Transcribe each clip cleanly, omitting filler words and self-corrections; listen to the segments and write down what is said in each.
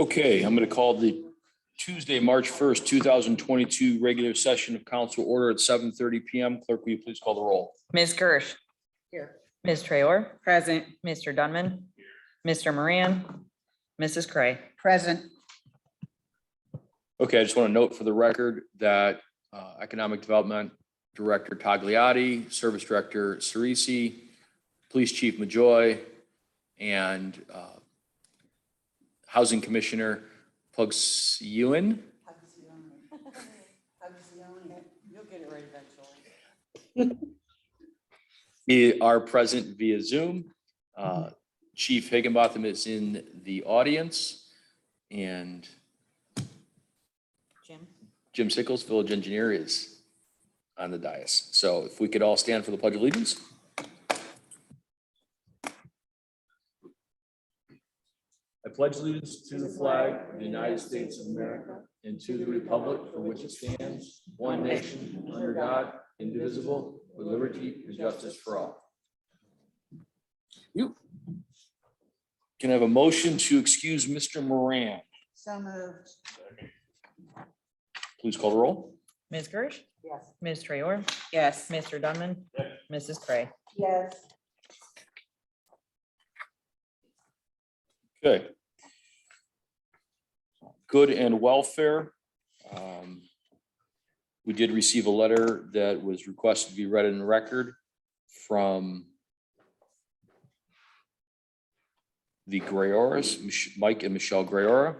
Okay, I'm going to call the Tuesday, March 1st, 2022 regular session of council order at 7:30 PM. Clerk, will you please call the roll? Ms. Gersh. Here. Ms. Traore. Present. Mr. Dunman. Mr. Moran. Mrs. Cray. Present. Okay, I just want to note for the record that Economic Development Director Tagliati, Service Director Cerisi, Police Chief Majoy, and Housing Commissioner Pugsiewicz. You'll get it right eventually. Are present via Zoom. Chief Higginbotham is in the audience, and Jim Sickles, village engineer, is on the dais. So if we could all stand for the Pledge of Allegiance. I pledge allegiance to the flag of the United States of America and to the republic for which it stands, one nation, under God, indivisible, with liberty and justice for all. You can I have a motion to excuse Mr. Moran. So moved. Please call the roll. Ms. Gersh. Yes. Ms. Traore. Yes. Mr. Dunman. Mrs. Cray. Yes. Okay. Good and welfare. We did receive a letter that was requested to be read in the record from the Grayoras, Mike and Michelle Grayora,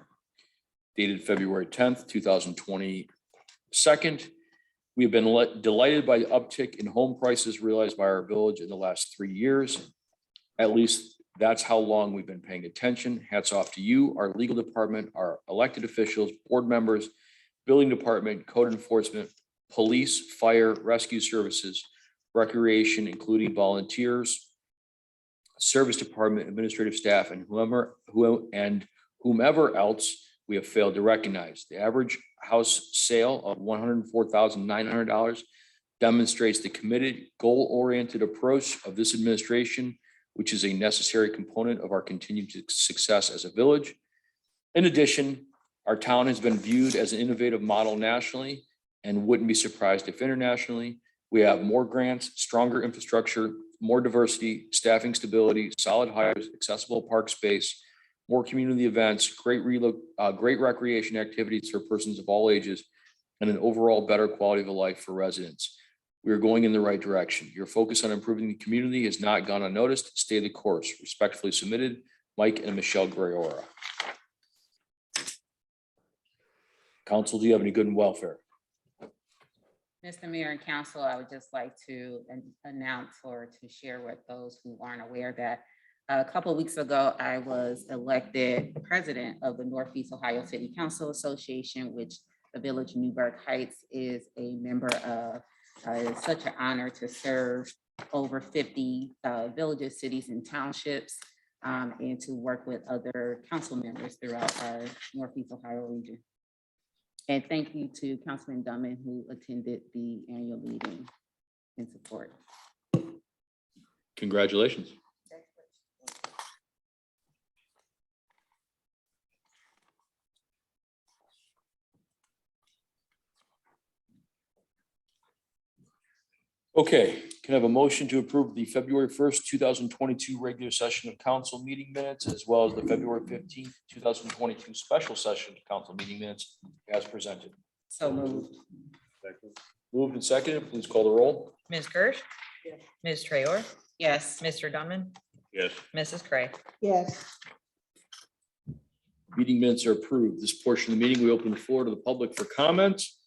dated February 10th, 2022. We have been delighted by the uptick in home prices realized by our village in the last 3 years. At least that's how long we've been paying attention. Hats off to you, our legal department, our elected officials, board members, building department, code enforcement, police, fire, rescue services, recreation, including volunteers, service department, administrative staff, and whomever else we have failed to recognize. The average house sale of $104,900 demonstrates the committed, goal-oriented approach of this administration, which is a necessary component of our continued success as a village. In addition, our town has been viewed as an innovative model nationally and wouldn't be surprised if internationally. We have more grants, stronger infrastructure, more diversity, staffing stability, solid hires, accessible park space, more community events, great recreation activities for persons of all ages, and an overall better quality of life for residents. We are going in the right direction. Your focus on improving the community has not gone unnoticed. Stay the course. Respectfully submitted, Mike and Michelle Grayora. Council, do you have any good and welfare? Mr. Mayor and Council, I would just like to announce or to share with those who aren't aware that a couple of weeks ago, I was elected president of the Northeast Ohio City Council Association, which the village of Newburgh Heights is a member of. It's such an honor to serve over 50 villages, cities, and townships, and to work with other council members throughout our Northeast Ohio region. And thank you to Councilman Dunman, who attended the annual meeting in support. Congratulations. Okay, can I have a motion to approve the February 1st, 2022 regular session of council meeting minutes, as well as the February 15th, 2022 special session of council meeting minutes as presented? So moved. Moved and seconded, please call the roll. Ms. Gersh. Yes. Ms. Traore. Yes. Mr. Dunman. Yes. Mrs. Cray. Yes. Meeting minutes are approved. This portion of the meeting, we open the floor to the public for comments.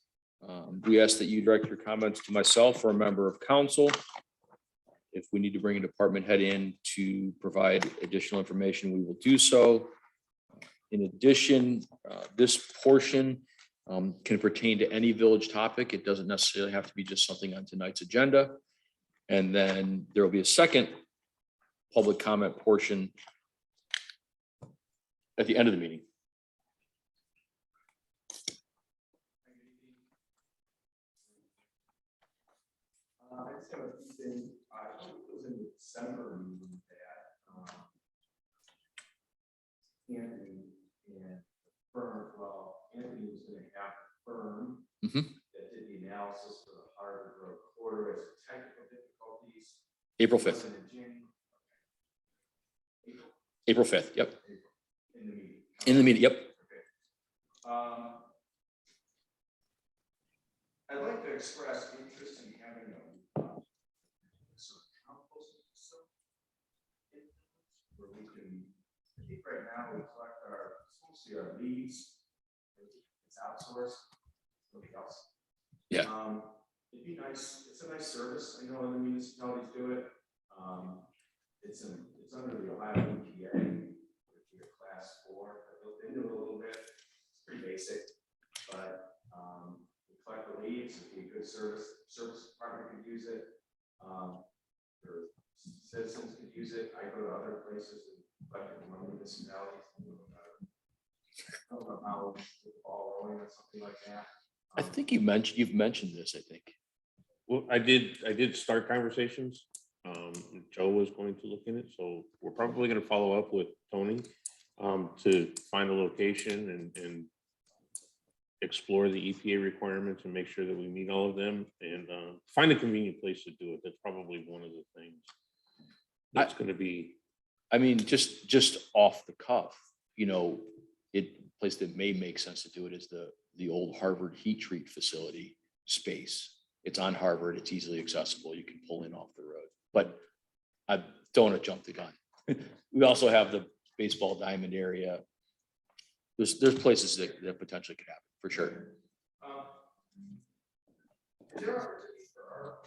We ask that you direct your comments to myself or a member of council. If we need to bring a department head in to provide additional information, we will do so. In addition, this portion can pertain to any village topic. It doesn't necessarily have to be just something on tonight's agenda. And then there will be a second public comment portion at the end of the meeting. I just have a few things. I think it was in the December meeting that Anthony and the Mhm. that did the analysis for the Harvard Road corridor as technical difficulties. April 5th. Wasn't in January. April, April 5th. Yep. April, in the meeting. In the meeting. Yep. Okay. I'd like to express interest in having a sort of composting facility where we can, I think right now we collect mostly our leaves. It's outsourced, nobody else. Yeah. It'd be nice, it's a nice service. I know other municipalities do it. It's under the Ohio EPA, which is a class 4. I looked into it a little bit. It's pretty basic, but we collect the leaves. It'd be a good service. Service department could use it. Or citizens could use it. I go to other places and collect it from other municipalities. I don't know how the ball rolling or something like that. I think you've mentioned this. I think. Well, I did start conversations. Joe was going to look in it, so we're probably going to follow up with Tony to find a location and explore the EPA requirements and make sure that we meet all of them and find a convenient place to do it. That's probably one of the things that's going to be. I mean, just off the cuff, place that may make sense to do it is the old Harvard heat treat facility space. It's on Harvard. It's easily accessible. You can pull in off the road. But I don't want to jump the gun. We also have the baseball diamond area. There's places that potentially could happen for sure. Is there opportunity for our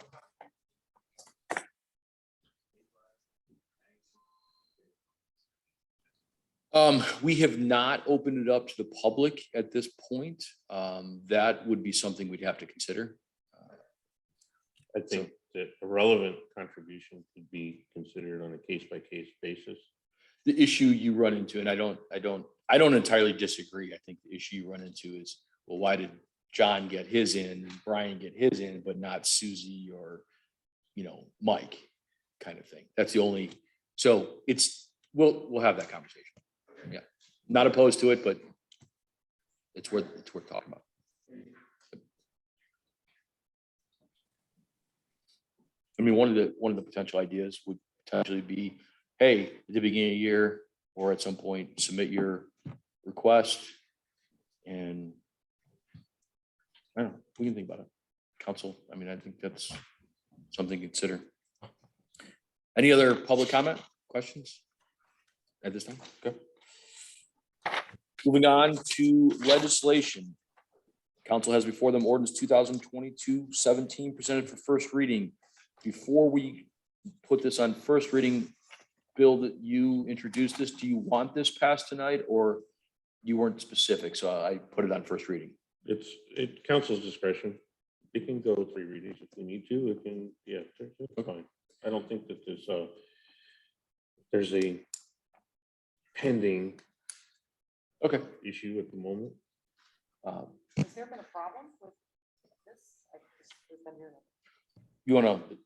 We have not opened it up to the public at this point. That would be something we'd have to consider. I think that a relevant contribution could be considered on a case-by-case basis. The issue you run into, and I don't entirely disagree. I think the issue you run into is, well, why did John get his in and Brian get his in, but not Susie or, Mike kind of thing. That's the only, so we'll have that conversation. Yeah. Not opposed to it, but it's worth talking about. I mean, one of the potential ideas would potentially be, hey, at the beginning of the year or at some point, submit your request, and I don't know, we can think about it. Council, I mean, I think that's something to consider. Any other public comment, questions at this time? Okay. Moving on to legislation. Council has before them ordinance 2022-17 presented for first reading. Before we put this on first reading, Bill, that you introduced this, do you want this passed tonight or you weren't specific? So I put it on first reading. It's council's discretion. It can go 3 readings if we need to. It can, yeah, it's fine. I don't think that there's a pending issue at the moment. Has there been a problem with this? You want to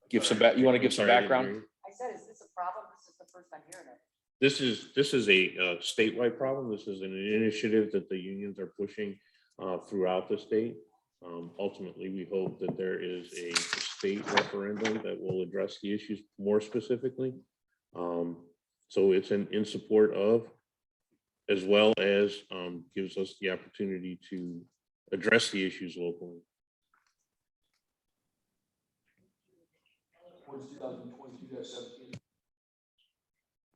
give some background? I said, is this a problem? This is the first I'm hearing it. This is a statewide problem. This is an initiative that the unions are pushing throughout the state. Ultimately, we hope that there is a state referendum that will address the issues more specifically. So it's in support of, as well as gives us the opportunity to address the issues locally.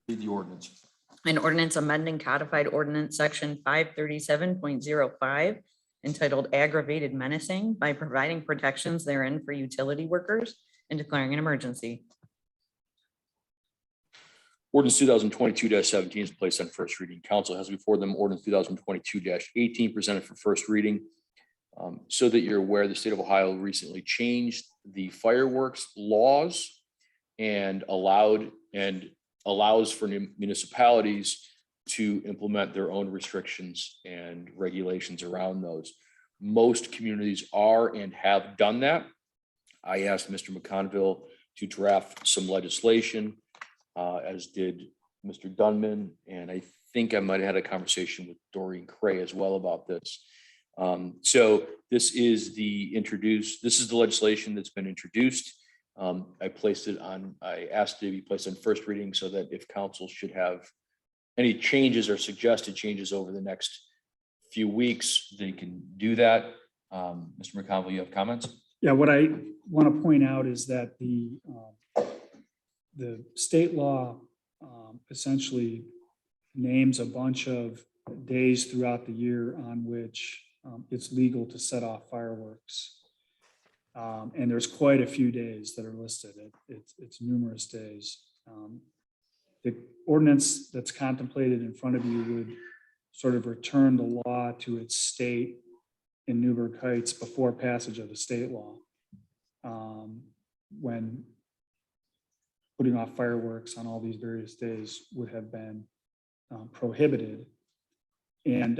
Read the ordinance. An ordinance amending codified ordinance section 537.05 entitled aggravated menacing by providing protections therein for utility workers and declaring an emergency. Ordinance 2022-17 is placed on first reading. Council has before them ordinance 2022-18 presented for first reading. So that you're aware, the state of Ohio recently changed the fireworks laws and allows for municipalities to implement their own restrictions and regulations around those. Most communities are and have done that. I asked Mr. McConville to draft some legislation, as did Mr. Dunman, and I think I might have had a conversation with Doreen Cray as well about this. So this is this is the legislation that's been introduced. I asked it to be placed on first reading so that if council should have any changes or suggested changes over the next few weeks, they can do that. Mr. McConville, you have comments? Yeah, what I want to point out is that the state law essentially names a bunch of days throughout the year on which it's legal to set off fireworks. And there's quite a few days that are listed. It's numerous days. The ordinance that's contemplated in front of you would sort of return the law to its state in Newburgh Heights before passage of the state law. When putting off fireworks on all these various days would have been prohibited. And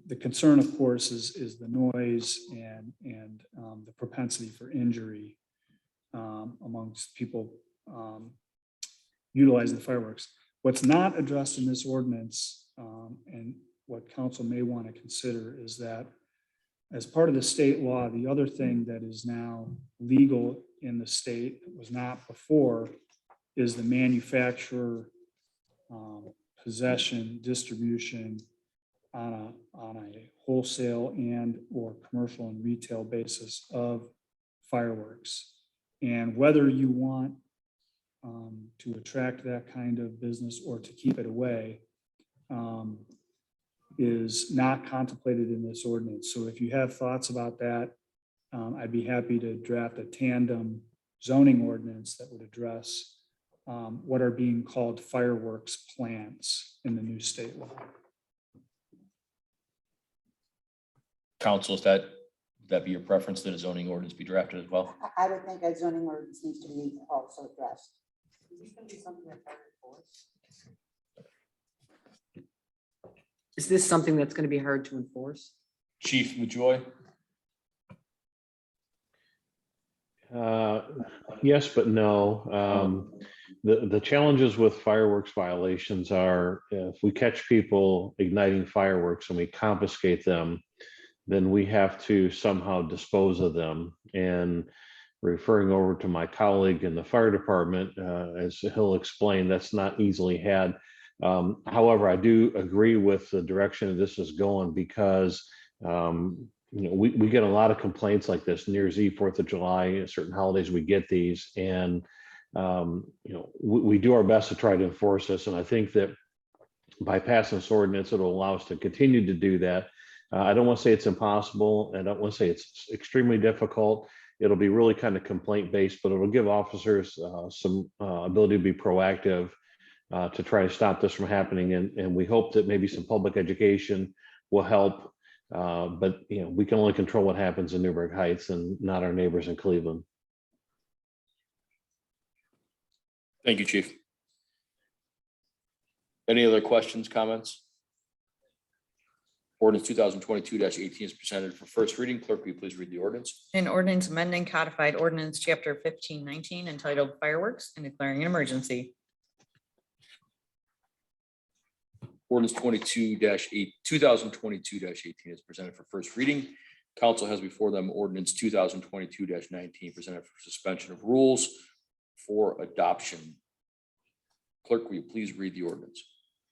the concern, of course, is the noise and the propensity for injury amongst people utilizing the fireworks. What's not addressed in this ordinance and what council may want to consider is that as part of the state law, the other thing that is now legal in the state that was not before is the manufacturer, possession, distribution on a wholesale and or commercial and retail basis of fireworks. And whether you want to attract that kind of business or to keep it away is not contemplated in this ordinance. So if you have thoughts about that, I'd be happy to draft a tandem zoning ordinance that would address what are being called fireworks plants in the new state law. Council, would that be your preference that a zoning ordinance be drafted as well? I would think a zoning ordinance needs to be also addressed. Is this going to be something that's hard to enforce? Is this something that's going to be hard to enforce? Chief Majoy? Yes, but no. The challenges with fireworks violations are if we catch people igniting fireworks and we confiscate them, then we have to somehow dispose of them. And referring over to my colleague in the fire department, as he'll explain, that's not easily had. However, I do agree with the direction that this is going because we get a lot of complaints like this, New Year's Eve, 4th of July, certain holidays we get these, and we do our best to try to enforce this. And I think that by passing this ordinance, it'll allow us to continue to do that. I don't want to say it's impossible. I don't want to say it's extremely difficult. It'll be really kind of complaint based, but it'll give officers some ability to be proactive to try to stop this from happening. And we hope that maybe some public education will help. But we can only control what happens in Newburgh Heights and not our neighbors in Cleveland. Thank you, Chief. Any other questions, comments? Ordinance 2022-18 is presented for first reading. Clerk, will you please read the ordinance? An ordinance amending codified ordinance chapter 1519 entitled Fireworks and declaring an emergency. Ordinance 2022-18 is presented for first reading. Council has before them ordinance 2022-19 presented for suspension of rules for adoption. Clerk, will you please read the ordinance?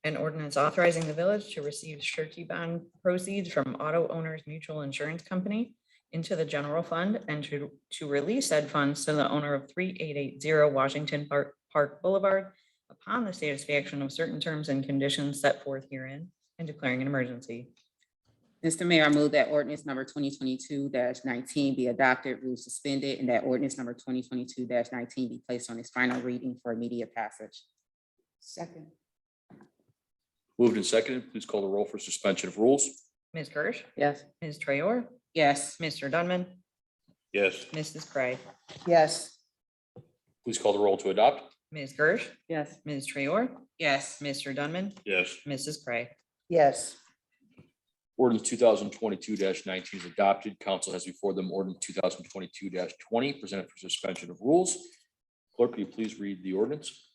An ordinance authorizing the village to receive surety bond proceeds from Auto Owners Mutual Insurance Company into the general fund and to release said funds to the owner of 3880 Washington Park Boulevard upon the satisfaction of certain terms and conditions set forth herein and declaring an emergency. Mr. Mayor, I move that ordinance number 2022-19 be adopted, rules suspended, and that ordinance number 2022-19 be placed on its final reading for immediate passage. Second. Moved and seconded. Please call the roll for suspension of rules. Ms. Gersh, Yes. Ms. Traore, Yes. Mr. Dunman, Yes. Mrs. Cray, Yes. Please call the roll to adopt. Ms. Gersh, Yes. Ms. Traore, Yes. Mr. Dunman, Yes. Mrs. Cray. Yes. Ordinance 2022-19 is adopted. Council has before them ordinance 2022-20 presented for suspension of rules. Clerk, will you please read the ordinance?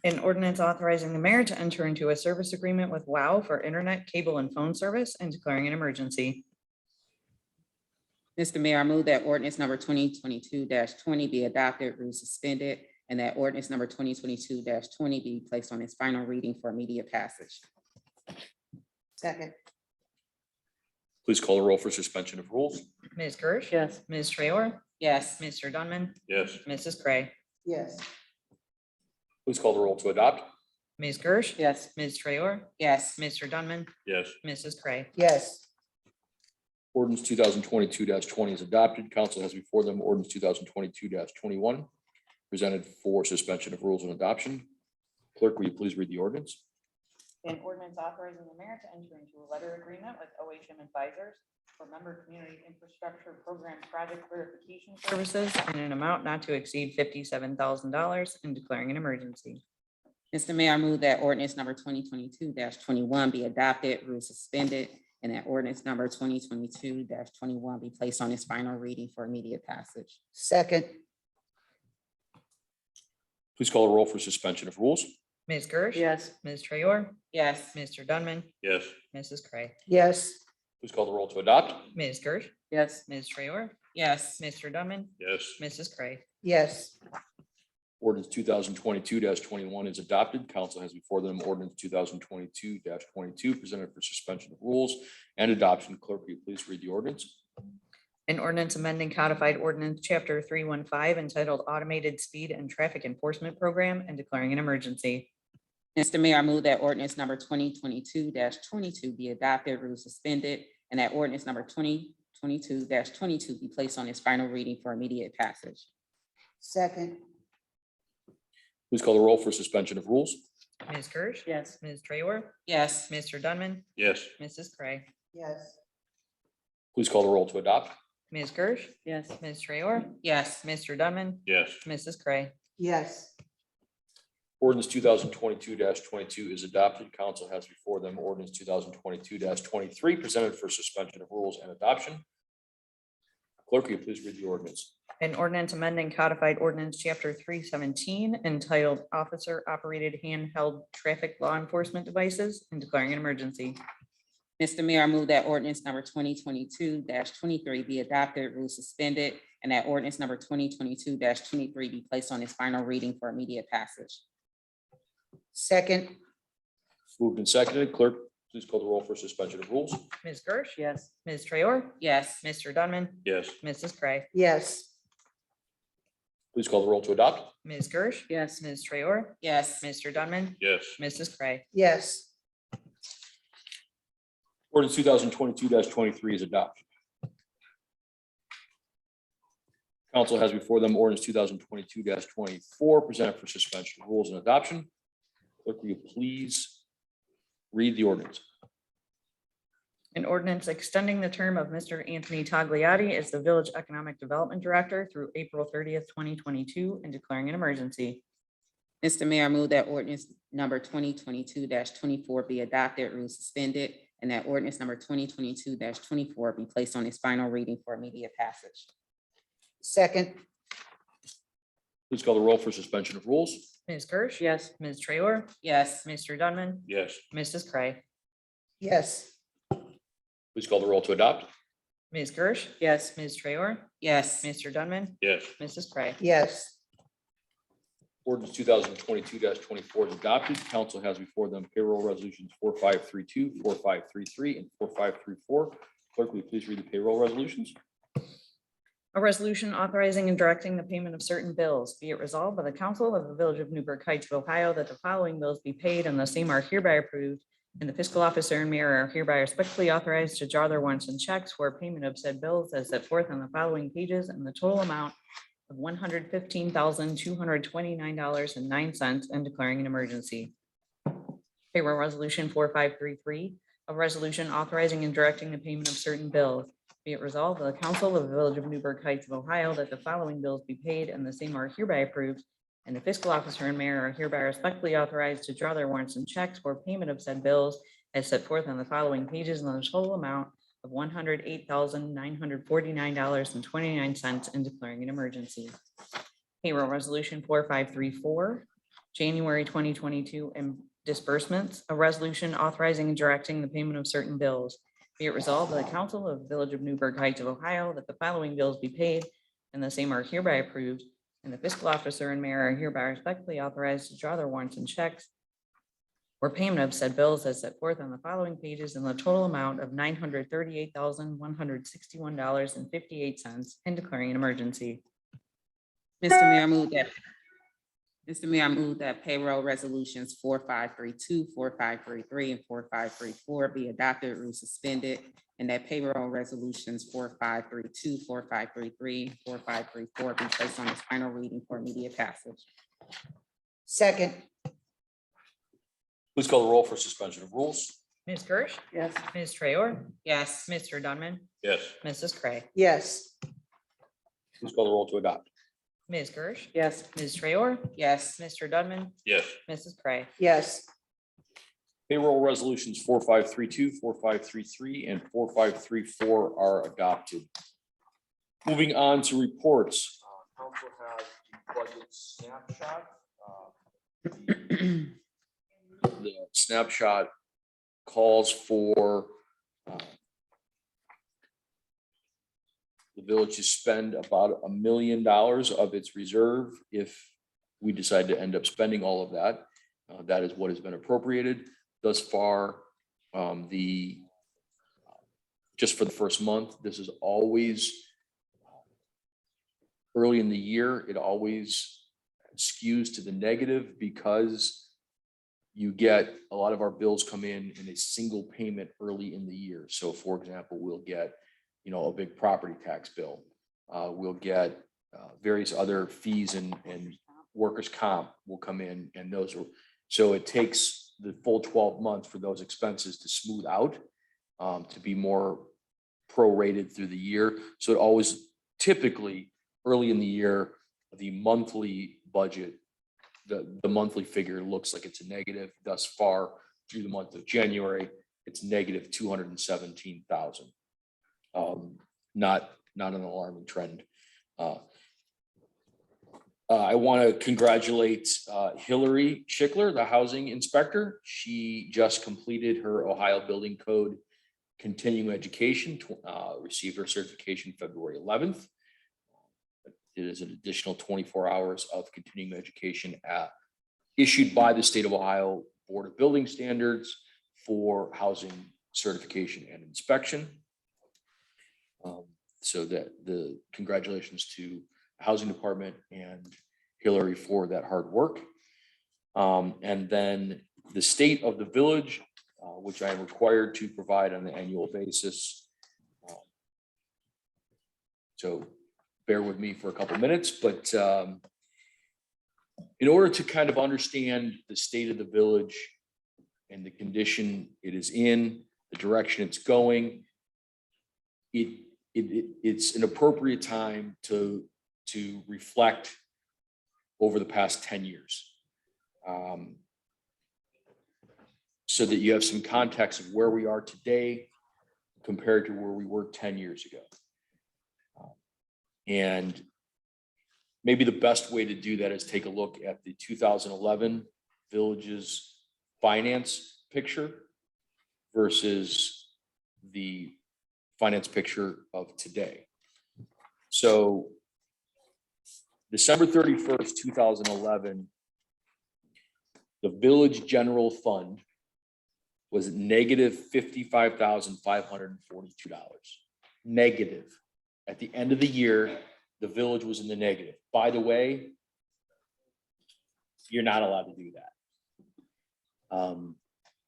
An ordinance authorizing the mayor to enter into a service agreement with WOW for internet, cable, and phone service and declaring an emergency. Mr. Mayor, I move that ordinance number 2022-20 be adopted, rules suspended, and that ordinance number 2022-20 be placed on its final reading for immediate passage. Second. Please call the roll for suspension of rules. Ms. Gersh. Yes. Ms. Traor, Yes. Mr. Dunman, Yes. Mrs. Gray, Yes. Please call the roll to adopt. Ms. Gersh. Yes. Ms. Traor, Yes. Mr. Dunman, Yes. Mrs. Gray, Yes. Ordinance 2022-20 is adopted. Council has before them ordinance 2022-21, presented for suspension of rules and adoption. Clerk, will you please read the ordinance? An ordinance authorizing the mayor to enter into a letter agreement with OHM Advisors for member community infrastructure program project verification services in an amount not to exceed $57,000 and declaring an emergency. Mr. Mayor, I move that ordinance number 2022-21 be adopted, rules suspended, and that ordinance number 2022-21 be placed on its final reading for immediate passage. Second. Please call the roll for suspension of rules. Ms. Gersh. Yes. Ms. Traor, Yes. Mr. Dunman, Yes. Mrs. Gray, Yes. Please call the roll to adopt. Ms. Gersh, Yes. Ms. Traor, Yes. Mr. Dunman, Yes. Mrs. Gray, Yes. Ordinance 2022-21 is adopted. Council has before them ordinance 2022-22, presented for suspension of rules and adoption. Clerk, will you please read the ordinance? an ordinance amending codified ordinance chapter 315 entitled Automated Speed and Traffic Enforcement Program and declaring an emergency. Mr. Mayor, I move that ordinance number 2022-22 be adopted, rules suspended, and that ordinance number 2022-22 be placed on its final reading for immediate passage. Second. Please call the roll for suspension of rules. Ms. Gersh. Yes. Ms. Traor, Yes. Mr. Dunman, Yes. Mrs. Gray, Yes. Please call the roll to adopt. Ms. Gersh, Yes. Ms. Traor, Yes. Mr. Dunman, Yes. Mrs. Gray, Yes. Ordinance 2022-22 is adopted. Council has before them ordinance 2022-23, presented for suspension of rules and adoption. Clerk, will you please read the ordinance? an ordinance amending codified ordinance chapter 317 entitled Officer Operated Handheld Traffic Law Enforcement Devices and declaring an emergency. Mr. Mayor, I move that ordinance number 2022-23 be adopted, rules suspended, and that ordinance number 2022-23 be placed on its final reading for immediate passage. Second. Moved and seconded. Clerk, please call the roll for suspension of rules. Ms. Gersh. Yes. Ms. Traor, Yes. Mr. Dunman, Yes. Mrs. Gray, Yes. Please call the roll to adopt. Ms. Gersh. Yes. Ms. Traor, Yes. Mr. Dunman, Yes. Mrs. Gray, Yes. Ordinance 2022-23 is adopted. Council has before them ordinance 2022-24, presented for suspension of rules and adoption. Clerk, will you please read the ordinance? an ordinance extending the term of Mr. Anthony Tagliati as the Village Economic Development Director through April 30th, 2022, and declaring an emergency. Mr. Mayor, I move that ordinance number 2022-24 be adopted, rules suspended, and that ordinance number 2022-24 be placed on its final reading for immediate passage. Second. Please call the roll for suspension of rules. Ms. Gersh. Yes. Ms. Traor, Yes. Mr. Dunman, Yes. Mrs. Gray, Yes. Please call the roll to adopt. Ms. Gersh. Yes. Ms. Traor, Yes. Mr. Dunman, Yes. Mrs. Gray, Yes. Ordinance 2022-24 is adopted. Council has before them payroll resolutions 4532, 4533, and 4534. Clerk, will you please read the payroll resolutions? a resolution authorizing and directing the payment of certain bills. Be it resolved by the Council of the Village of Newburgh Heights, Ohio, that the following bills be paid and the same are hereby approved, and the fiscal officer and mayor are hereby respectfully authorized to draw their warrants and checks for payment of said bills as set forth on the following pages, and the total amount of $115,229.09 and declaring an emergency. Payroll resolution 4533, a resolution authorizing and directing the payment of certain bills. Be it resolved by the Council of the Village of Newburgh Heights of Ohio that the following bills be paid and the same are hereby approved, and the fiscal officer and mayor are hereby respectfully authorized to draw their warrants and checks for payment of said bills as set forth on the following pages, and the total amount of $108,949.29 and declaring an emergency. Payroll resolution 4534, January 2022, and disbursements, a resolution authorizing and directing the payment of certain bills. Be it resolved by the Council of the Village of Newburgh Heights of Ohio that the following bills be paid and the same are hereby approved, and the fiscal officer and mayor are hereby respectfully authorized to draw their warrants and checks or payment of said bills as set forth on the following pages in the total amount of $938,161.58 and declaring an emergency. Mr. Mayor, I move that payroll resolutions 4532, 4533, and 4534 be adopted or suspended, and that payroll resolutions 4532, 4533, 4534 be placed on its final reading for immediate passage. Second. Please call the roll for suspension of rules. Ms. Gersh, Yes. Ms. Traor, Yes. Mr. Dunman, Yes. Mrs. Cray, Yes. Please call the roll to adopt. Ms. Gersh, Yes. Ms. Traor, Yes. Mr. Dunman, Yes. Mrs. Cray, Yes. Payroll resolutions 4532, 4533, and 4534 are adopted. Moving on to reports. Council has the budget snapshot. The snapshot calls for the village to spend about $1 million of its reserve. If we decide to end up spending all of that, that is what has been appropriated thus far. Just for the first month, this is always early in the year. It always skews to the negative because you get a lot of our bills come in a single payment early in the year. So for example, we'll get, a big property tax bill. We'll get various other fees and workers' comp will come in, and those are, so it takes the full 12 months for those expenses to smooth out, to be more prorated through the year. So it always typically early in the year, the monthly budget, the monthly figure looks like it's a negative. Thus far through the month of January, it's negative 217,000. Not an alarming trend. I want to congratulate Hillary Schickler, the housing inspector. She just completed her Ohio Building Code continuing education, received her certification February 11th. It is an additional 24 hours of continuing education issued by the state of Ohio Board of Building Standards for housing certification and inspection. So that the congratulations to the housing department and Hillary for that hard work. And then the state of the village, which I am required to provide on an annual basis. So bear with me for a couple minutes, but in order to kind of understand the state of the village and the condition it is in, the direction it's going, it's an appropriate time to reflect over the past 10 years. So that you have some context of where we are today compared to where we were 10 years ago. And maybe the best way to do that is take a look at the 2011 village's finance picture versus the finance picture of today. So December 31st, 2011, the village general fund was negative $55,542. Negative. At the end of the year, the village was in the negative. By the way, you're not allowed to do that.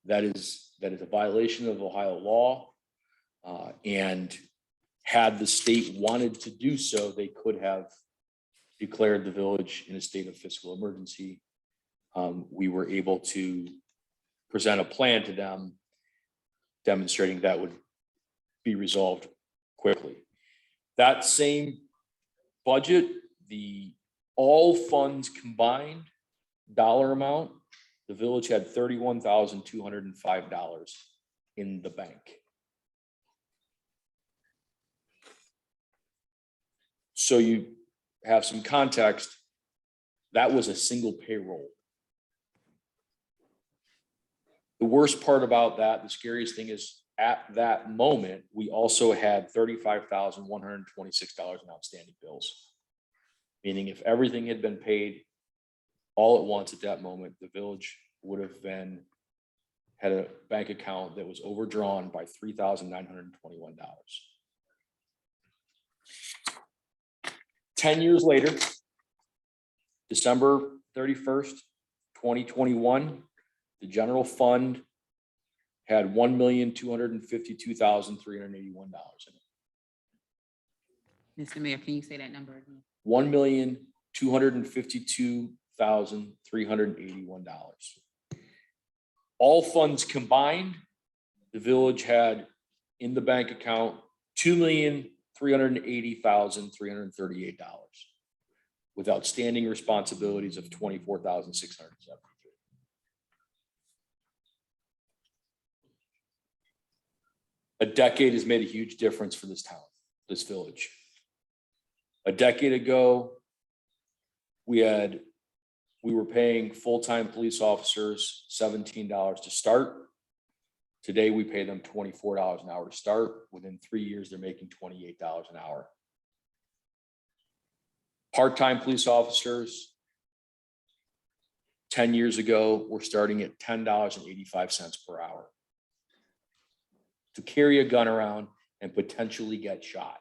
That is a violation of Ohio law. And had the state wanted to do so, they could have declared the village in a state of fiscal emergency. We were able to present a plan to them demonstrating that would be resolved quickly. That same budget, the all funds combined dollar amount, the village had $31,205 in the bank. So you have some context, that was a single payroll. The worst part about that, the scariest thing is at that moment, we also had $35,126 in outstanding bills. Meaning if everything had been paid all at once at that moment, the village would have had a bank account that was overdrawn by $3,921. 10 years later, December 31st, 2021, the general fund had $1,252,381 in it. Mr. Mayor, can you say that number again? $1,252,381. All funds combined, the village had in the bank account $2,380,338 with outstanding responsibilities of $24,673. A decade has made a huge difference for this town, this village. A decade ago, we were paying full-time police officers $17 to start. Today, we pay them $24 an hour to start. Within 3 years, they're making $28 an hour. Part-time police officers, 10 years ago, were starting at $10.85 per hour to carry a gun around and potentially get shot.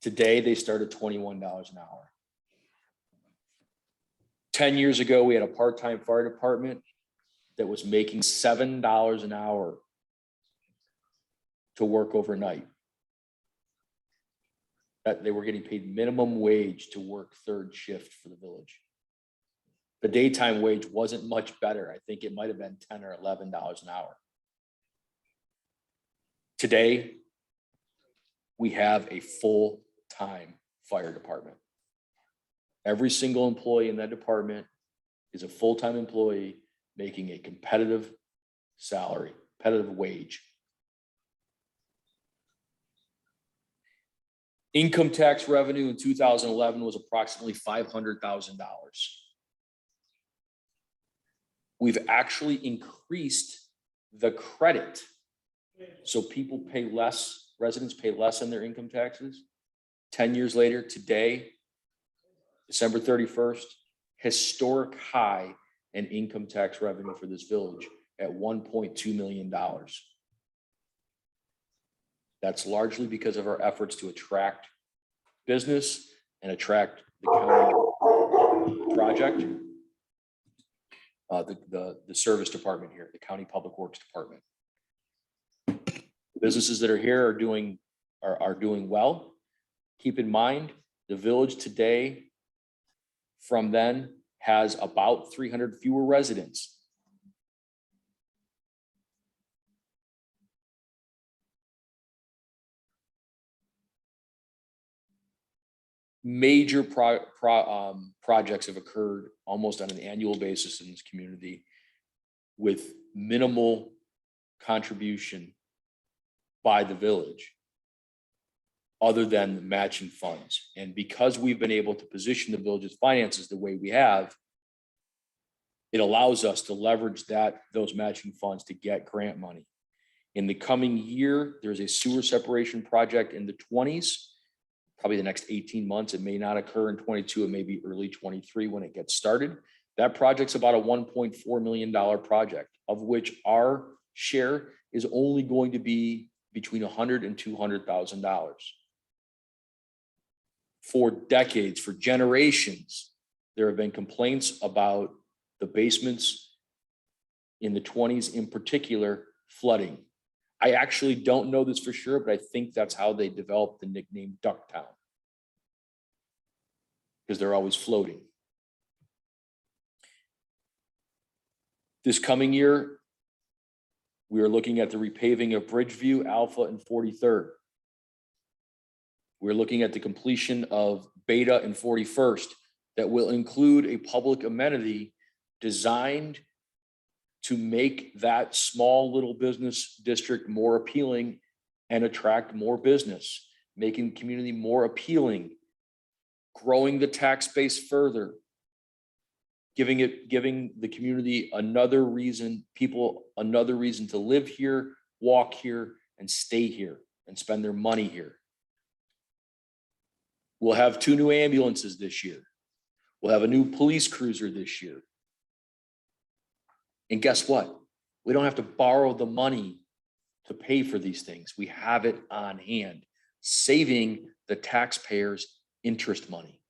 Today, they start at $21 an hour. 10 years ago, we had a part-time fire department that was making $7 an hour to work overnight. That they were getting paid minimum wage to work third shift for the village. The daytime wage wasn't much better. I think it might have been $10 or $11 an hour. Today, we have a full-time fire department. Every single employee in that department is a full-time employee making a competitive salary, competitive wage. Income tax revenue in 2011 was approximately $500,000. We've actually increased the credit. So people pay less, residents pay less on their income taxes. 10 years later, today, December 31st, historic high in income tax revenue for this village at $1.2 million. That's largely because of our efforts to attract business and attract the county project, the service department here, the county public works department. Businesses that are here are doing well. Keep in mind, the village today from then has about 300 fewer residents. Major projects have occurred almost on an annual basis in this community with minimal contribution by the village other than the matching funds. And because we've been able to position the village's finances the way we have, it allows us to leverage those matching funds to get grant money. In the coming year, there's a sewer separation project in the 20s, probably the next 18 months. It may not occur in 22, it may be early 23 when it gets started. That project's about a $1.4 million project, of which our share is only going to be between $100,000 and $200,000. For decades, for generations, there have been complaints about the basements in the 20s, in particular, flooding. I actually don't know this for sure, but I think that's how they developed the nickname Ducktown, because they're always floating. This coming year, we are looking at the repaving of Bridgeview, Alpha, and 43rd. We're looking at the completion of Beta and 41st that will include a public amenity designed to make that small little business district more appealing and attract more business, making the community more appealing, growing the tax base further. giving the community another reason to live here, walk here, and stay here, and spend their money here. We'll have 2 new ambulances this year. We'll have a new police cruiser this year. And guess what? We don't have to borrow the money to pay for these things. We have it on hand, saving the taxpayers interest money.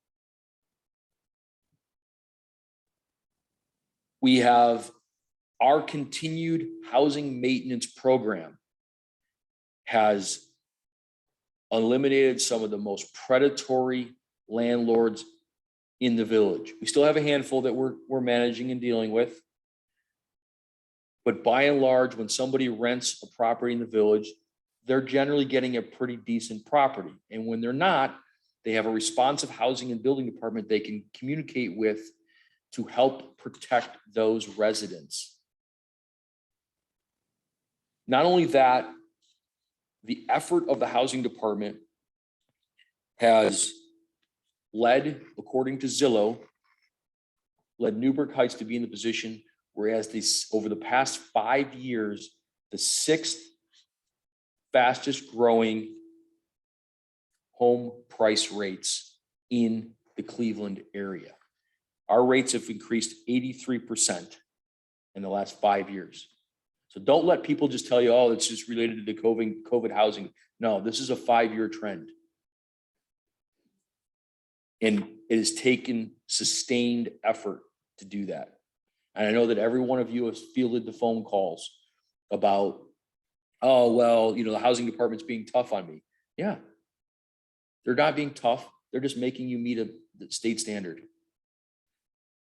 We have our continued housing maintenance program has eliminated some of the most predatory landlords in the village. We still have a handful that we're managing and dealing with. But by and large, when somebody rents a property in the village, they're generally getting a pretty decent property. And when they're not, they have a responsive housing and building department they can communicate with to help protect those residents. Not only that, the effort of the housing department has led, according to Zillow, led Newburgh Heights to be in the position, whereas this, over the past 5 years, the 6th fastest growing home price rates in the Cleveland area. Our rates have increased 83% in the last 5 years. So don't let people just tell you, oh, it's just related to the COVID housing. No, this is a 5-year trend. And it has taken sustained effort to do that. And I know that every one of you has fielded the phone calls about, oh, well, you know, the housing department's being tough on me. Yeah, they're not being tough. They're just making you meet the state standard.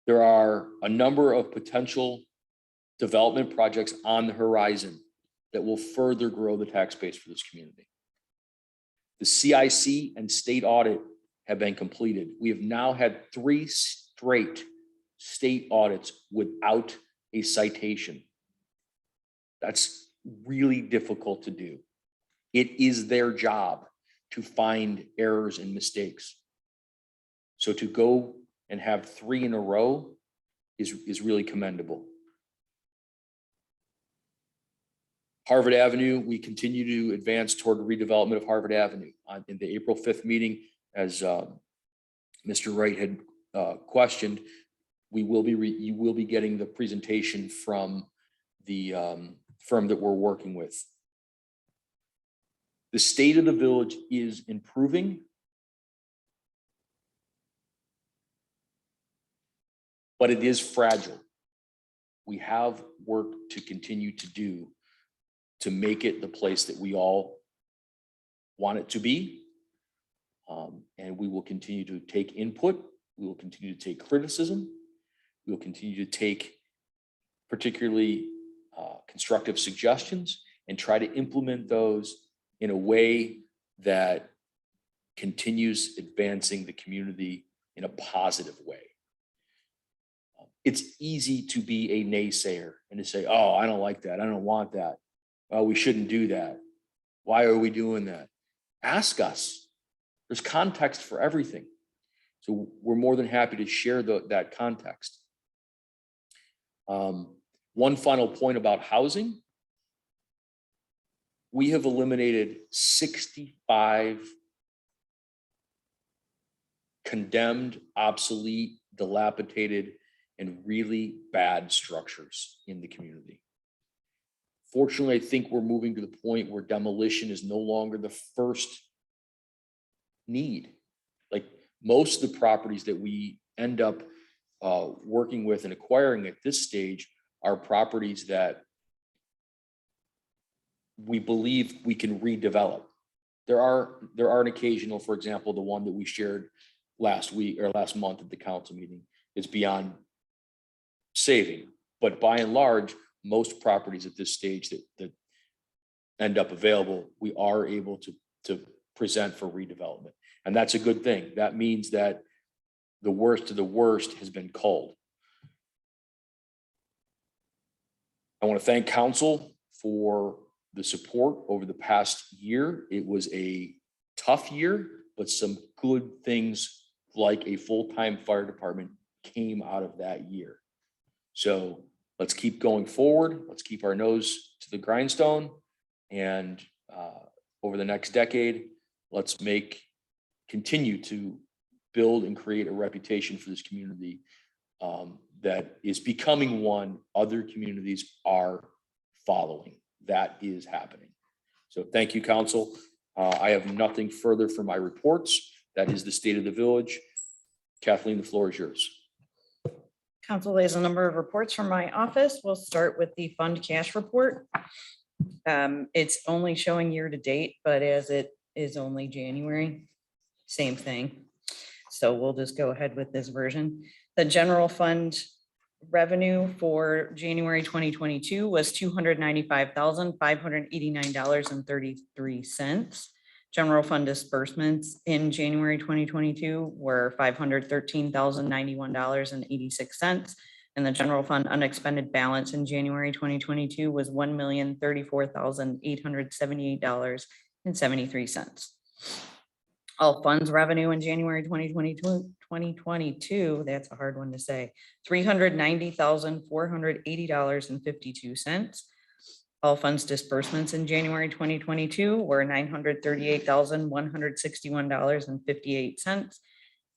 There are a number of potential development projects on the horizon that will further grow the tax base for this community. The CIC and state audit have been completed. We have now had 3 straight state audits without a citation. That's really difficult to do. It is their job to find errors and mistakes. So to go and have 3 in a row is really commendable. Harvard Avenue, we continue to advance toward the redevelopment of Harvard Avenue. In the April 5th meeting, as Mr. Wright had questioned, you will be getting the presentation from the firm that we're working with. The state of the village is improving, but it is fragile. We have work to continue to do to make it the place that we all want it to be. And we will continue to take input. We will continue to take criticism. We will continue to take particularly constructive suggestions and try to implement those in a way that continues advancing the community in a positive way. It's easy to be a naysayer and to say, oh, I don't like that. I don't want that. Oh, we shouldn't do that. Why are we doing that? Ask us. There's context for everything. So we're more than happy to share that context. One final point about housing. We have eliminated 65 condemned, obsolete, dilapidated, and really bad structures in the community. Fortunately, I think we're moving to the point where demolition is no longer the first need. Like most of the properties that we end up working with and acquiring at this stage are properties that we believe we can redevelop. There are an occasional, for example, the one that we shared last week or last month at the council meeting is beyond saving, but by and large, most properties at this stage that end up available, we are able to present for redevelopment. And that's a good thing. That means that the worst of the worst has been culled. I want to thank council for the support over the past year. It was a tough year, but some good things like a full-time fire department came out of that year. So let's keep going forward. Let's keep our nose to the grindstone. And over the next decade, let's continue to build and create a reputation for this community that is becoming one other communities are following. That is happening. So thank you, council. I have nothing further for my reports. That is the state of the village. Kathleen, the floor is yours. Council has a number of reports from my office. We'll start with the fund cash report. It's only showing year to date, but as it is only January, same thing. So we'll just go ahead with this version. The general fund revenue for January 2022 was $295,589.33. General fund disbursements in January 2022 were $513,091.86. And the general fund unexpended balance in January 2022 was $1,034,878.73. All funds revenue in January 2022, that's a hard one to say, $390,480.52. All funds disbursements in January 2022 were $938,161.58.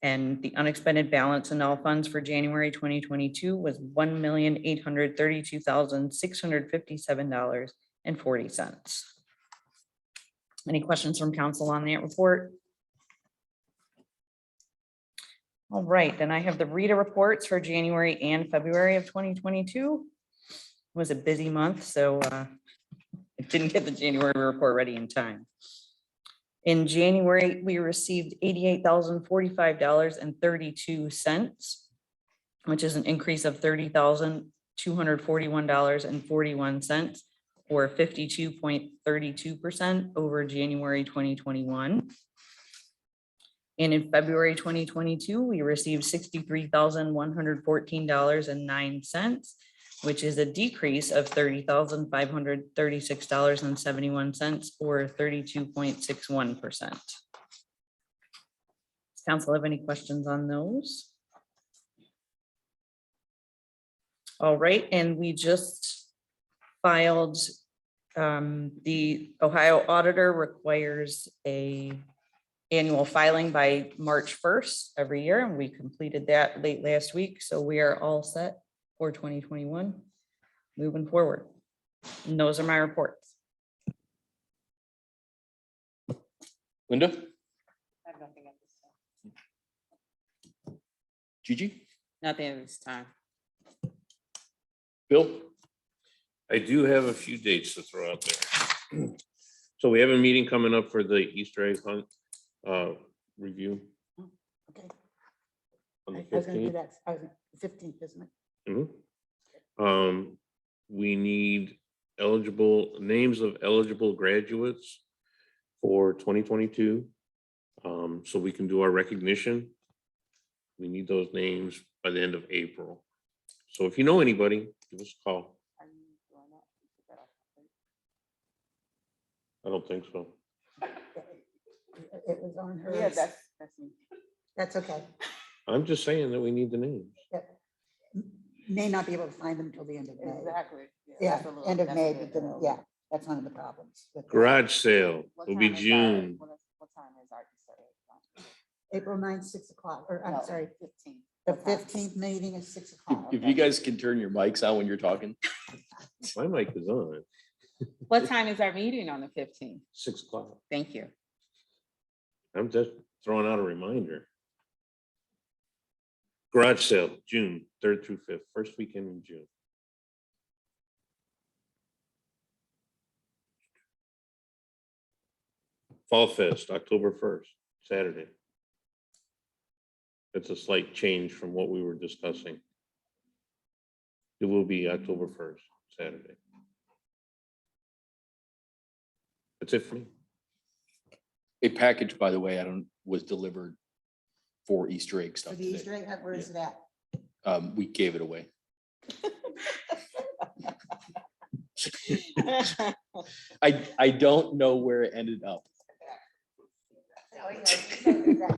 And the unexpended balance in all funds for January 2022 was $1,832,657.40. Any questions from council on that report? All right, then I have the RETA reports for January and February of 2022. It was a busy month, so I didn't get the January report ready in time. In January, we received $88,045.32, which is an increase of $30,241.41, or 52.32% over January 2021. And in February 2022, we received $63,114.09, which is a decrease of $30,536.71, or 32.61%. Does council have any questions on those? All right, and we just filed, the Ohio auditor requires a annual filing by March 1st every year, and we completed that late last week. So we are all set for 2021, moving forward. And those are my reports. Linda? I have nothing at this time. Gigi? Nothing at this time. Bill? I do have a few dates to throw out there. So we have a meeting coming up for the Easter egg hunt review Okay. on the I was gonna do 15th. that. I was 15th, isn't it? We need names of eligible graduates for 2022. So we can do our recognition. We need those names by the end of April. So if you know anybody, give us a call. I don't think so. It was on her. Yeah, that's me. That's okay. I'm just saying that we need the names. May not be able to find them till the end of May. Exactly. Yeah, end of May, but then, yeah, that's one of the problems. with that. Garage sale will be June. What time is our Easter egg? April 9th, 6 o'clock, or I'm sorry, 15. the 15th meeting is 6 o'clock. If you guys can turn your mics on when you're talking. My mic is on. What time is our meeting on the 15th? 6 o'clock. Thank you. I'm just throwing out a reminder. Garage sale, June 3rd through 5th, first weekend in June. Fall Fest, October 1st, Saturday. It's a slight change from what we were discussing. It will be October 1st, Saturday. That's it for me. A package, by the way, was delivered for Easter egg For stuff the Easter today. egg, hunt, where is it at? We gave it away. I don't know where it ended up. Oh, yeah,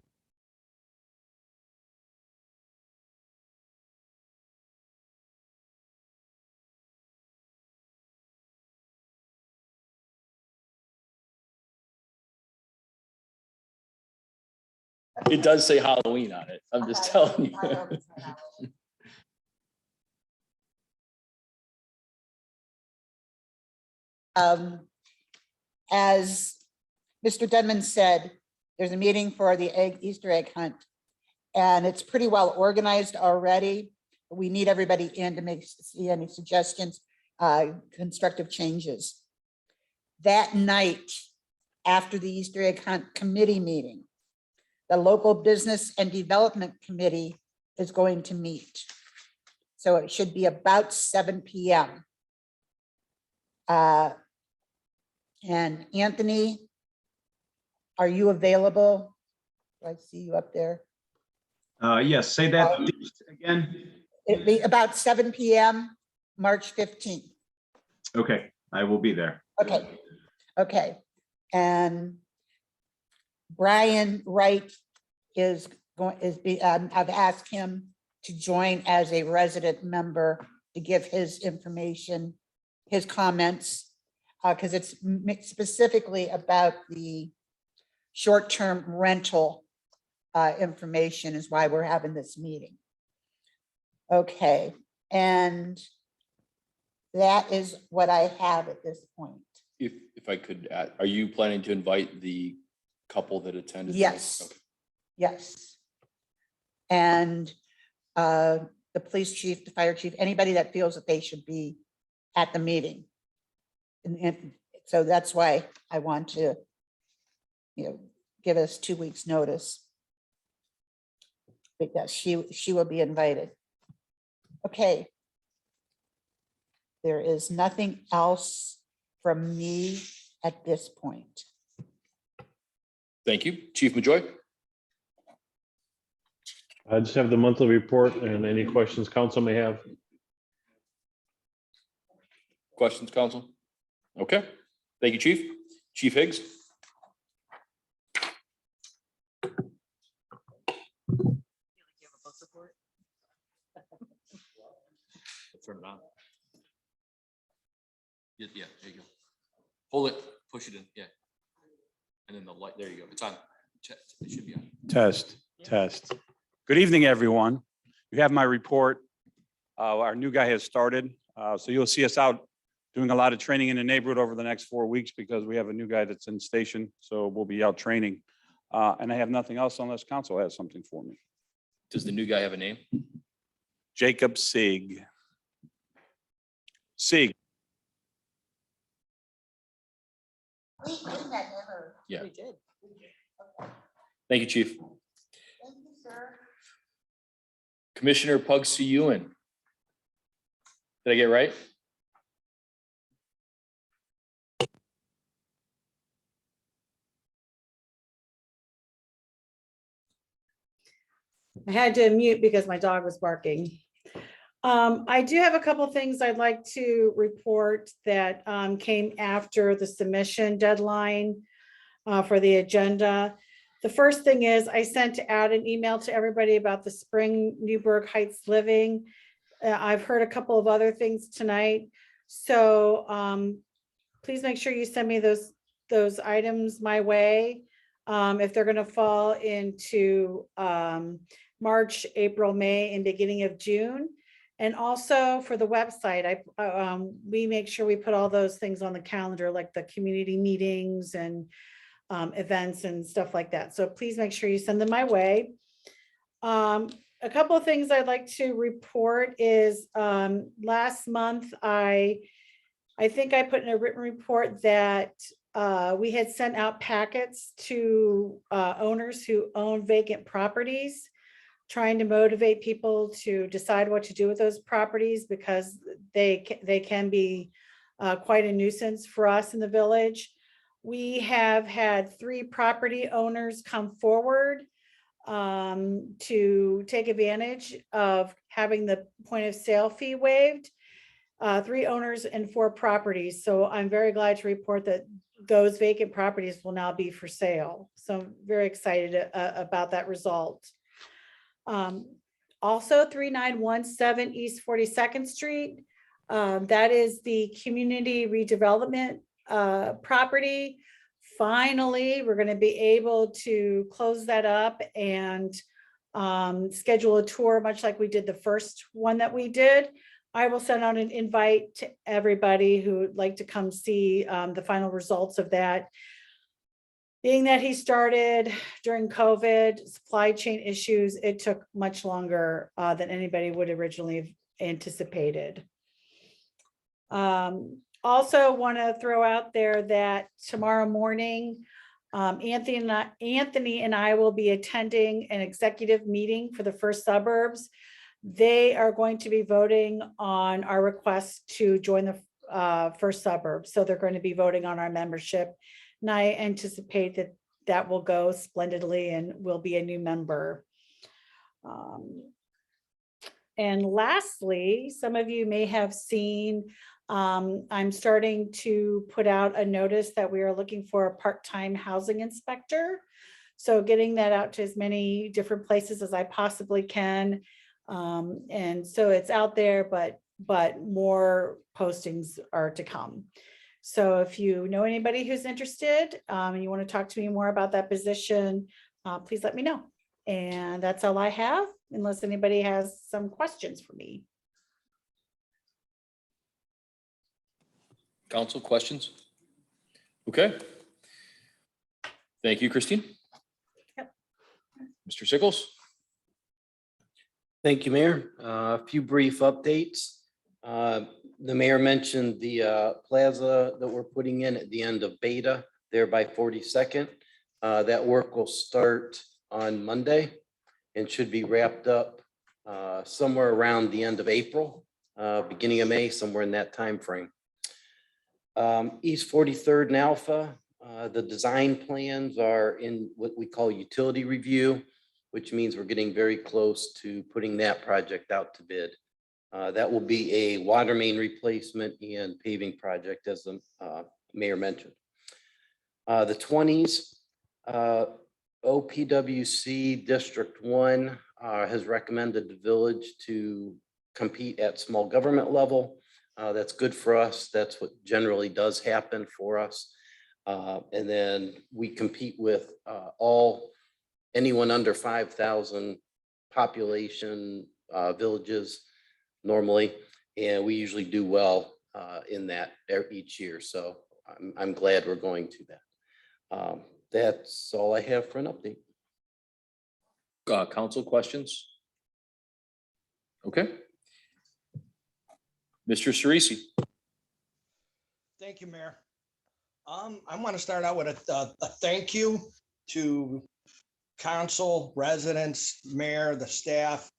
It does say Halloween on it. I'm just telling you. As Mr. Denman said, there's a meeting for the Easter egg hunt. And it's pretty well organized already. We need everybody in to see any suggestions, constructive changes. That night, after the Easter egg hunt committee meeting, the local business and development committee is going to meet. So it should be about 7 p.m. And Anthony, are you available? Do I see you up there? Yes, say that again. It'll be about 7 p.m., March 15th. Okay, I will be there. Okay, okay. And Brian Wright is going, I've asked him to join as a resident member to give his information, his comments, because it's specifically about the short-term rental information is why we're having this meeting. Okay, and that is what I have at this point. If I could add, are you planning to invite the couple that attended? Yes. Okay. Yes. And the police chief, the fire chief, anybody that feels that they should be at the meeting. And so that's why I want to, give us 2 weeks notice. Because she will be invited. Okay. There is nothing else from me at this point. Thank you. Chief Majoy? I just have the monthly report and any questions council may have. Questions, council? Okay. Thank you, Chief. Chief Higgs? Turn it on. Yeah, there you go. Hold it, push it in, yeah. And then the light, there you go. It's on. It should be on. Test. Good evening, everyone. You have my report. Our new guy has started. So you'll see us out doing a lot of training in the neighborhood over the next 4 weeks because we have a new guy that's in station. So we'll be out training. And I have nothing else unless council has something for me. Does the new guy have a name? Jacob Sieg. Sieg. Yeah. We did. Thank you, Chief. Thank you, sir. Commissioner Pugsy Ewan. Did I get it right? I had to mute because my dog was barking. I do have a couple things I'd like to report that came after the submission deadline for the agenda. The first thing is I sent out an email to everybody about the spring Newburgh Heights living. I've heard a couple of other things tonight. So please make sure you send me those items my way. If they're going to fall into March, April, May, and beginning of June. And also for the website, we make sure we put all those things on the calendar, like the community meetings and events and stuff like that. So please make sure you send them my way. A couple of things I'd like to report is last month, I think I put in a written report that we had sent out packets to owners who own vacant properties, trying to motivate people to decide what to do with those properties because they can be quite a nuisance for us in the village. We have had 3 property owners come forward to take advantage of having the point of sale fee waived. 3 owners and 4 properties. So I'm very glad to report that those vacant properties will now be for sale. So I'm very excited about that result. Also 3917 East 42nd Street. That is the community redevelopment property finally, we're going to be able to close that up and schedule a tour, much like we did the first one that we did. I will send out an invite to everybody who would like to come see the final results of that. Being that he started during COVID, supply chain issues, it took much longer than anybody would originally have anticipated. Also want to throw out there that tomorrow morning, Anthony and I will be attending an executive meeting for the First Suburbs. They are going to be voting on our request to join the First Suburbs. So they're going to be voting on our membership. And I anticipate that that will go splendidly and will be a new member. And lastly, some of you may have seen, I'm starting to put out a notice that we are looking for a part-time housing inspector. So getting that out to as many different places as I possibly can. And so it's out there, but more postings are to come. So if you know anybody who's interested and you want to talk to me more about that position, please let me know. And that's all I have, unless anybody has some questions for me. Council questions? Okay. Thank you, Christine. Yep. Mr. Sickles? Thank you, Mayor. A few brief updates. The mayor mentioned the plaza that we're putting in at the end of Beta there by 42nd. That work will start on Monday and should be wrapped up somewhere around the end of April, beginning of May, somewhere in that time frame. East 43rd and Alpha, the design plans are in what we call utility review, which means we're getting very close to putting that project out to bid. That will be a water main replacement and paving project, as the mayor mentioned. The 20s, OPWC District 1 has recommended the village to compete at small government level. That's good for us. That's what generally does happen for us. And then we compete with anyone under 5,000 population villages normally, and we usually do well in that each year. So I'm glad we're going to that. That's all I have for an update. Council questions? Okay. Mr. Cerisi. Thank you, Mayor. I want to start out with a thank you to council, residents, mayor, the staff.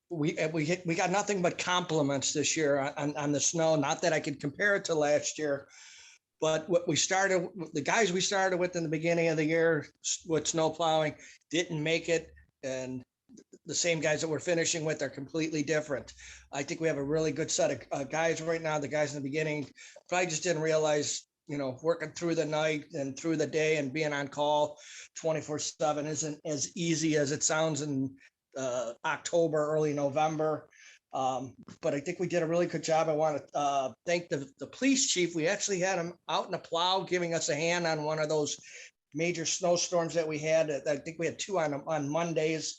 We got nothing but compliments this year on the snow. Not that I could compare it to last year, but the guys we started with in the beginning of the year with snow plowing didn't make it, and the same guys that we're finishing with are completely different. I think we have a really good set of guys right now. The guys in the beginning probably just didn't realize, working through the night and through the day and being on call 24/7 isn't as easy as it sounds in October, early November. But I think we did a really good job. I want to thank the police chief. We actually had him out in a plow giving us a hand on one of those major snowstorms that we had. I think we had two on Mondays.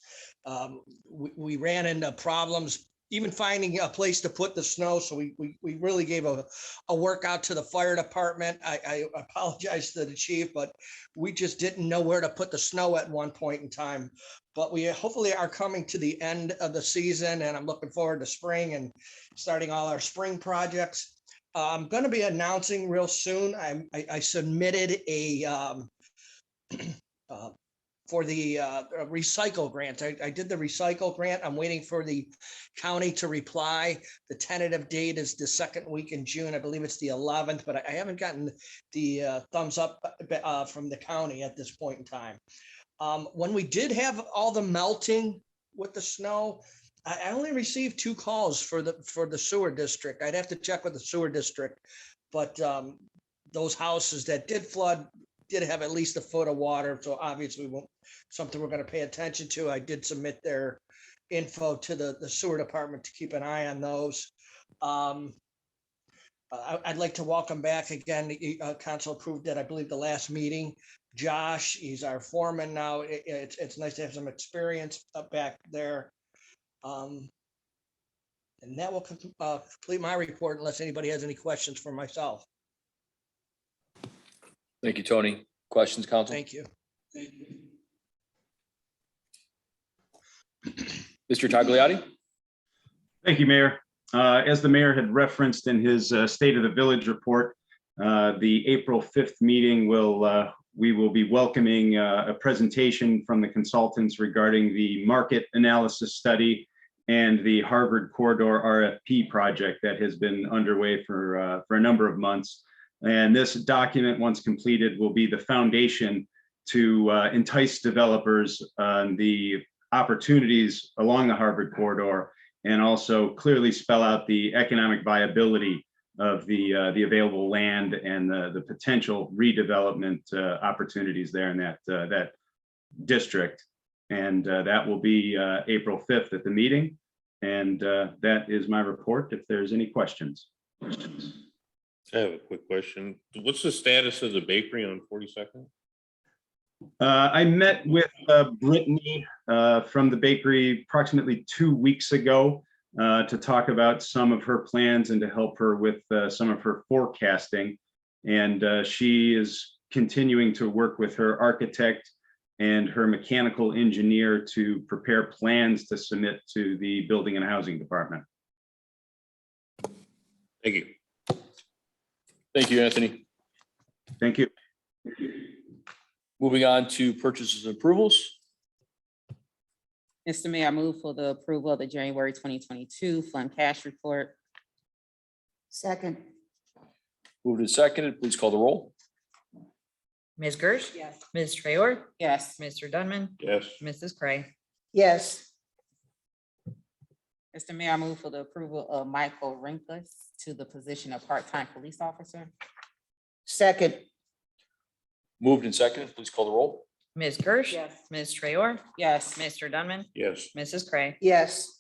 We ran into problems even finding a place to put the snow. So we really gave a workout to the fire department. I apologize to the chief, but we just didn't know where to put the snow at one point in time. But we hopefully are coming to the end of the season, and I'm looking forward to spring and starting all our spring projects. I'm going to be announcing real soon. I submitted for the recycle grant. I did the recycle grant. I'm waiting for the county to reply. The tentative date is the second week in June. I believe it's the 11th, but I haven't gotten the thumbs up from the county at this point in time. When we did have all the melting with the snow, I only received 2 calls for the sewer district. I'd have to check with the sewer district, but those houses that did flood did have at least a foot of water. So obviously something we're going to pay attention to. I did submit their info to the sewer department to keep an eye on those. I'd like to welcome back again, council approved at, I believe, the last meeting. Josh, he's our foreman now. It's nice to have some experience up back there. And that will complete my report unless anybody has any questions for myself. Thank you, Tony. Questions, council? Thank you. Mr. Tagliati? Thank you, Mayor. As the mayor had referenced in his State of the Village report, the April 5th meeting we will be welcoming a presentation from the consultants regarding the market analysis study and the Harvard Corridor RFP project that has been underway for a number of months. And this document, once completed, will be the foundation to entice developers on the opportunities along the Harvard Corridor, and also clearly spell out the economic viability of the available land and the potential redevelopment opportunities there in that district. And that will be April 5th at the meeting. And that is my report. If there's any questions. I have a quick question. What's the status of the bakery on 42nd? I met with Brittany from the bakery approximately 2 weeks ago to talk about some of her plans and to help her with some of her forecasting. And she is continuing to work with her architect and her mechanical engineer to prepare plans to submit to the Building and Housing Department. Thank you. Thank you, Anthony. Thank you. Moving on to purchases and approvals. Mr. Mayor, I move for the approval of the January 2022 fund cash report. Second. Moved and seconded. Please call the roll. Ms. Gersh? Yes. Ms. Traor? Yes. Mr. Dunman? Yes. Mrs. Cray? Yes. Mr. Mayor, I move for the approval of Michael Rinkus to the position of part-time police officer. Second. Moved and seconded. Please call the roll. Ms. Gersh? Yes. Ms. Traor? Yes. Mr. Dunman? Yes. Mrs. Cray? Yes.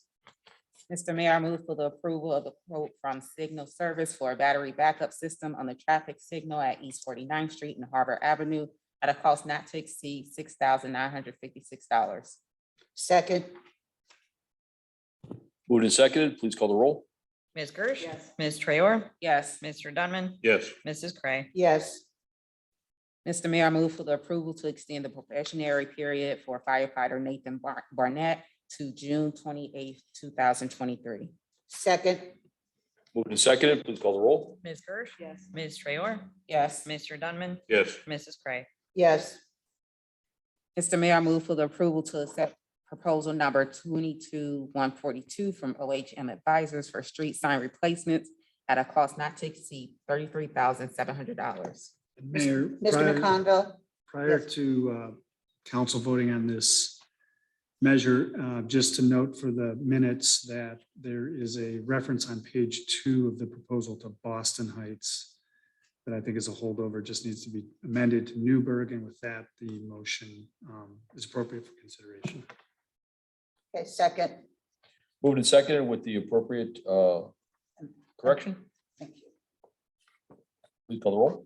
Mr. Mayor, I move for the approval of the quote from Signal Service for a battery backup system on the traffic signal at East 49th Street and Harbor Avenue at a cost not to exceed $6,956. Second. Moved and seconded. Please call the roll. Ms. Gersh? Yes. Ms. Traor? Yes. Mr. Dunman? Yes. Mrs. Cray? Yes. Mr. Mayor, I move for the approval to extend the probationary period for firefighter Nathan Barnett to June 28th, 2023. Second. Moved and seconded. Please call the roll. Ms. Gersh? Yes. Ms. Traor? Yes. Mr. Dunman? Yes. Mrs. Cray? Yes. Mr. Mayor, I move for the approval to accept proposal number 22142 from OHM Advisors for street sign replacements at a cost not to exceed $33,700. Mayor, Mr. McConville. prior Yes. to council voting on this measure, just to note for the minutes that there is a reference on page 2 of the proposal to Boston Heights that I think is a holdover, just needs to be amended to Newburgh, and with that, the motion is appropriate for consideration. Okay, second. Moved and seconded with the appropriate correction. Thank you. Please call the roll.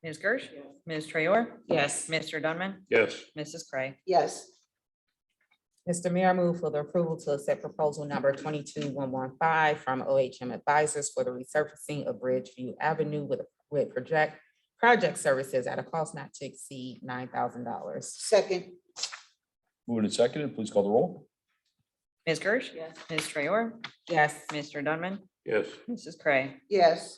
Ms. Gersh? Ms. Traor? Yes. Mr. Dunman? Yes. Mrs. Cray? Yes. Mr. Mayor, I move for the approval to accept proposal number 22115 from OHM Advisors for the resurfacing of Bridgeview Avenue with project services at a cost not to exceed $9,000. Second. Moved and seconded. Please call the roll. Ms. Gersh? Yes. Ms. Traor? Yes. Mr. Dunman? Yes. Mrs. Cray? Yes.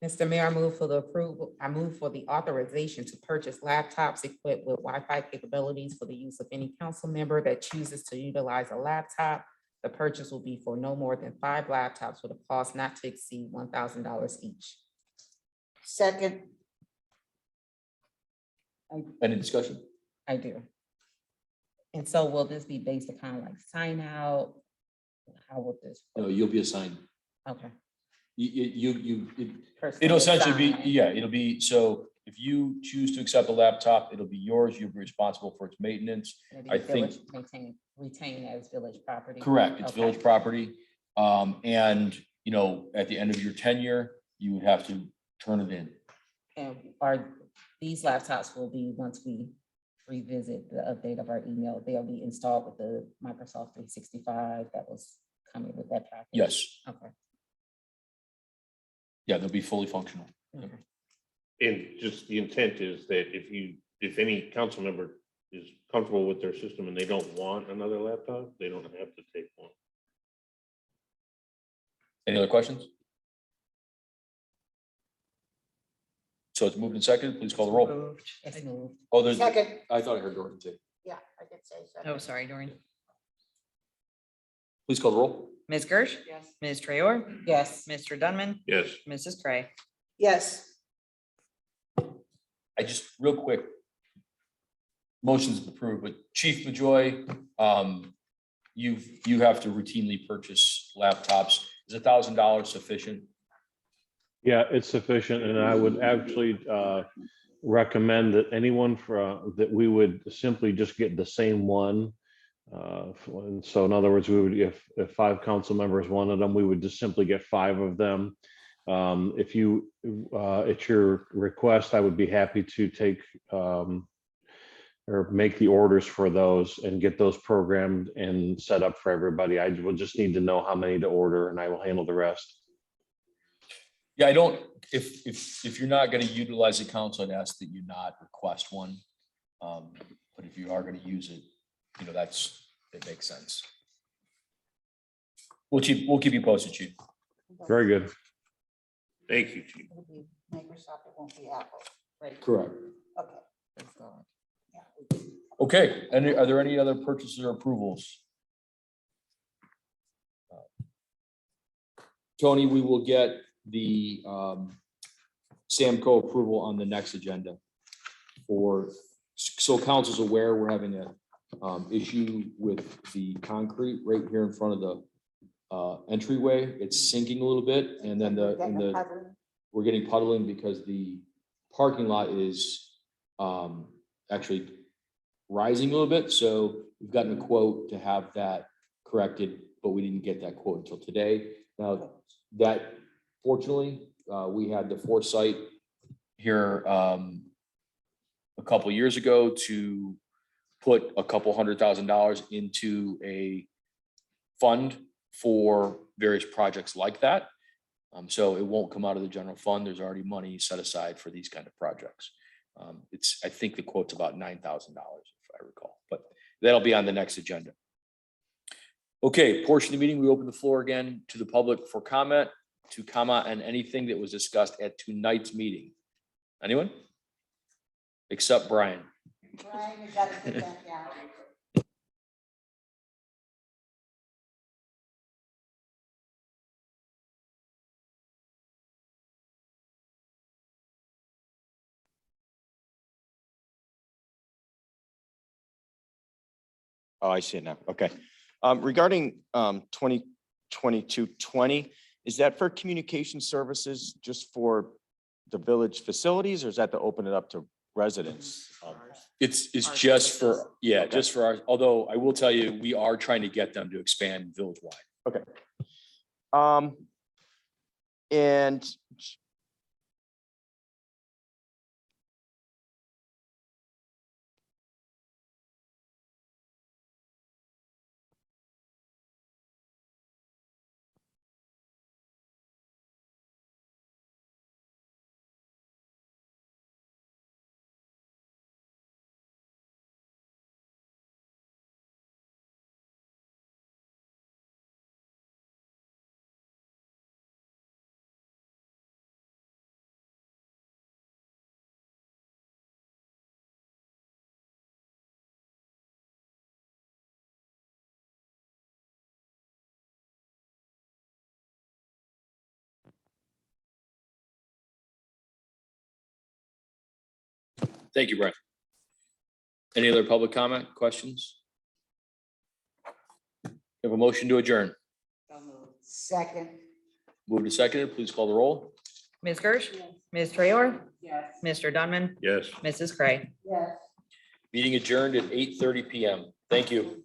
Mr. Mayor, I move for the approval, I move for the authorization to purchase laptops equipped with Wi-Fi capabilities for the use of any council member that chooses to utilize a laptop. The purchase will be for no more than 5 laptops with a cost not to exceed $1,000 each. Second. Any discussion? I do. And so will this be based upon like sign out? How will this? No, you'll be assigned. Okay. It'll essentially be, Sign. yeah, it'll be, so if you choose to accept a laptop, it'll be yours. You'll be responsible for its maintenance. It'll be I think- village retain as village property. Correct. It's Okay. village property. And you know, at the end of your tenure, you would have to turn it in. And are, these laptops will be, once we revisit the update of our email, they'll be installed with the Microsoft 365 that was coming with that package? Yes, Okay. yeah, they'll be fully functional. And just the intent is that if any council member is comfortable with their system and they don't want another laptop, they don't have to take one. Any other questions? So it's moved and seconded. Please call the roll. Moved. It's moved. Oh, there's, Second, I thought I heard Dorothy too. yeah, I did say Oh, second. sorry, Doreen. Please call the roll. Ms. Gersh, Yes. Ms. Traor, Yes. Mr. Dunman, Yes. Mrs. Cray. Yes, I just, real quick. Motion's approved, but Chief Majoy, you have to routinely purchase laptops. Is $1,000 sufficient? Yeah, it's sufficient, and I would actually recommend that anyone that we would simply just get the same one. And so in other words, we would, if 5 council members wanted them, we would just simply get 5 of them. If you, at your request, I would be happy to take or make the orders for those and get those programmed and set up for everybody. I will just need to know how many to order, and I will handle the rest. Yeah, I don't, if you're not gonna utilize the council, I'd ask that you not request one. But if you are gonna use it, you know, it makes sense. We'll keep you posted, Chief. Very good. Thank you, Chief. it'll be Microsoft, it won't be Apple. Right. Correct. Okay. Let's go. Okay, are there any other purchases or approvals? Tony, we will get the Samco approval on the next agenda. So council's aware, we're having a issue with the concrete right here in front of the entryway. It's sinking a little bit, and then we're getting puddling because the parking lot is actually rising a little bit. So we've gotten a quote to have that corrected, but we didn't get that quote until today. Now, that fortunately, we had the foresight here a couple years ago to put a couple $100,000 into a fund for various projects like that. So it won't come out of the general fund. There's already money set aside for these kind of projects. I think the quote's about $9,000, if I recall, but that'll be on the next agenda. Okay, portion of the meeting, we open the floor again to the public for comment on anything that was discussed at tonight's meeting. Anyone? Except Brian. Brian, you gotta put that down. Oh, I see it now. Okay. Regarding 2022-20, is that for communication services just for the village facilities, or is that to open it up to residents? It's just for, yeah, just for our, although I will tell you, we are trying to get them to expand village-wide. Okay. And Thank you, Brian. Any other public comment, questions? We have a motion to adjourn. Second. Move to second, please call the roll. Ms. Gersh, Ms. Traor, Yes. Mr. Dunman, Yes. Mrs. Cray. Yes. Meeting adjourned at 8:30 PM. Thank you.